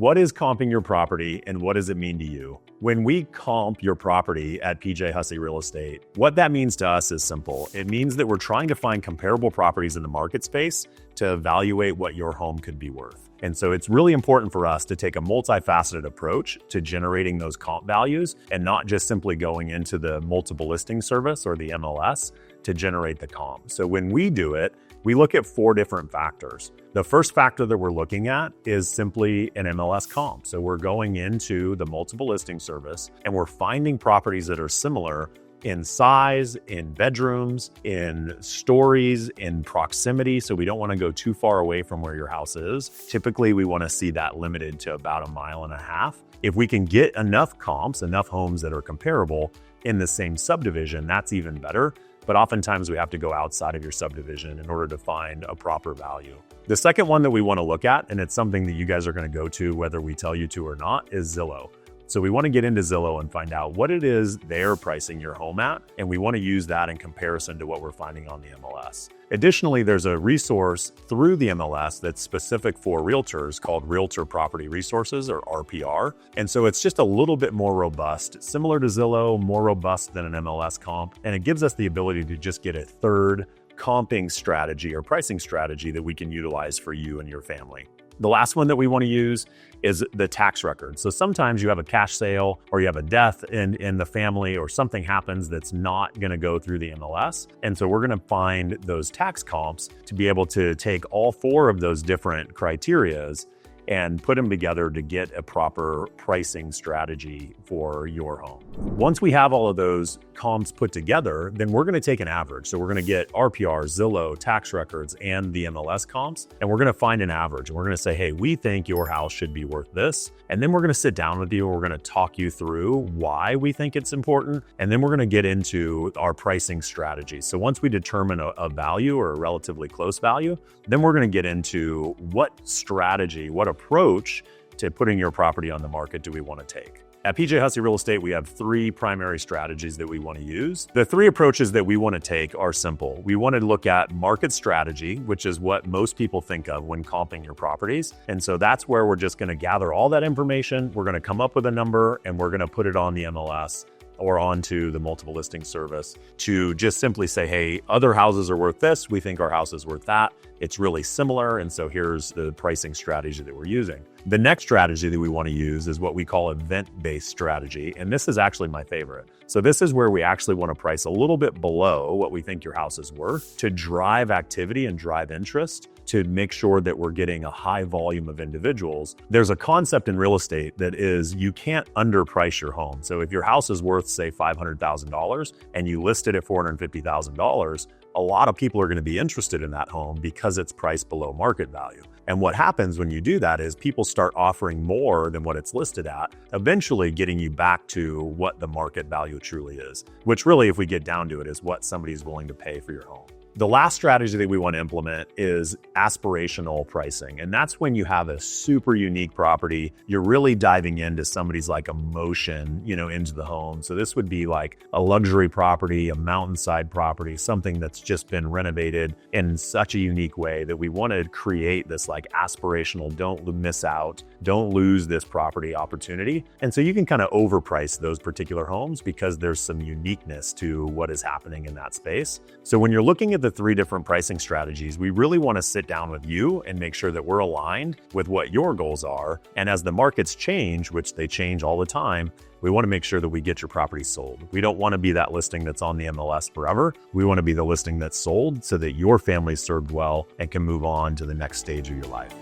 What is comping your property and what does it mean to you? When we comp your property at PJ Hussey Real Estate, what that means to us is simple. It means that we're trying to find comparable properties in the market space to evaluate what your home could be worth. And so it's really important for us to take a multifaceted approach to generating those comp values and not just simply going into the multiple listing service or the MLS to generate the comp. So when we do it, we look at 4 different factors. The first factor that we're looking at is simply an MLS comp. So we're going into the multiple listing service and we're finding properties that are similar in size, in bedrooms, in stories, in proximity. So we don't want to go too far away from where your house is. Typically, we want to see that limited to about 1.5 miles. If we can get enough comps, enough homes that are comparable in the same subdivision, that's even better. But oftentimes we have to go outside of your subdivision in order to find a proper value. The second one that we want to look at, and it's something that you guys are going to go to whether we tell you to or not, is Zillow. So we want to get into Zillow and find out what it is they're pricing your home at, and we want to use that in comparison to what we're finding on the MLS. Additionally, there's a resource through the MLS that's specific for realtors called Realtor Property Resources, or RPR. And so it's just a little bit more robust, similar to Zillow, more robust than an MLS comp. And it gives us the ability to just get a third comping strategy or pricing strategy that we can utilize for you and your family. The last one that we want to use is the tax record. So sometimes you have a cash sale or you have a death in the family or something happens that's not going to go through the MLS. And so we're going to find those tax comps to be able to take all 4 of those different criterias and put them together to get a proper pricing strategy for your home. Once we have all of those comps put together, then we're going to take an average. So we're going to get RPR, Zillow, tax records, and the MLS comps, and we're going to find an average. And we're going to say, hey, we think your house should be worth this. And then we're going to sit down with you and we're going to talk you through why we think it's important. And then we're going to get into our pricing strategy. So once we determine a value or a relatively close value, then we're going to get into what strategy, what approach to putting your property on the market do we want to take. At PJ Hussey Real Estate, we have 3 primary strategies that we want to use. The 3 approaches that we want to take are simple. We want to look at market strategy, which is what most people think of when comping your properties. And so that's where we're just going to gather all that information. We're going to come up with a number and we're going to put it on the MLS or onto the multiple listing service to just simply say, hey, other houses are worth this. We think our house is worth that. It's really similar. And so here's the pricing strategy that we're using. The next strategy that we want to use is what we call event-based strategy. And this is actually my favorite. So this is where we actually want to price a little bit below what we think your house is worth to drive activity and drive interest to make sure that we're getting a high volume of individuals. There's a concept in real estate that is you can't underprice your home. So if your house is worth, say, $500,000 and you list it at $450,000, a lot of people are going to be interested in that home because it's priced below market value. And what happens when you do that is people start offering more than what it's listed at, eventually getting you back to what the market value truly is, which really, if we get down to it, is what somebody's willing to pay for your home. The last strategy that we want to implement is aspirational pricing. And that's when you have a super unique property. You're really diving into somebody's like emotion, into the home. So this would be like a luxury property, a mountainside property, something that's just been renovated in such a unique way that we want to create this like aspirational, don't miss out, don't lose this property opportunity. And so you can kind of overprice those particular homes because there's some uniqueness to what is happening in that space. So when you're looking at the 3 different pricing strategies, we really want to sit down with you and make sure that we're aligned with what your goals are. And as the markets change, which they change all the time, we want to make sure that we get your property sold. We don't want to be that listing that's on the MLS forever. We want to be the listing that's sold so that your family's served well and can move on to the next stage of your life.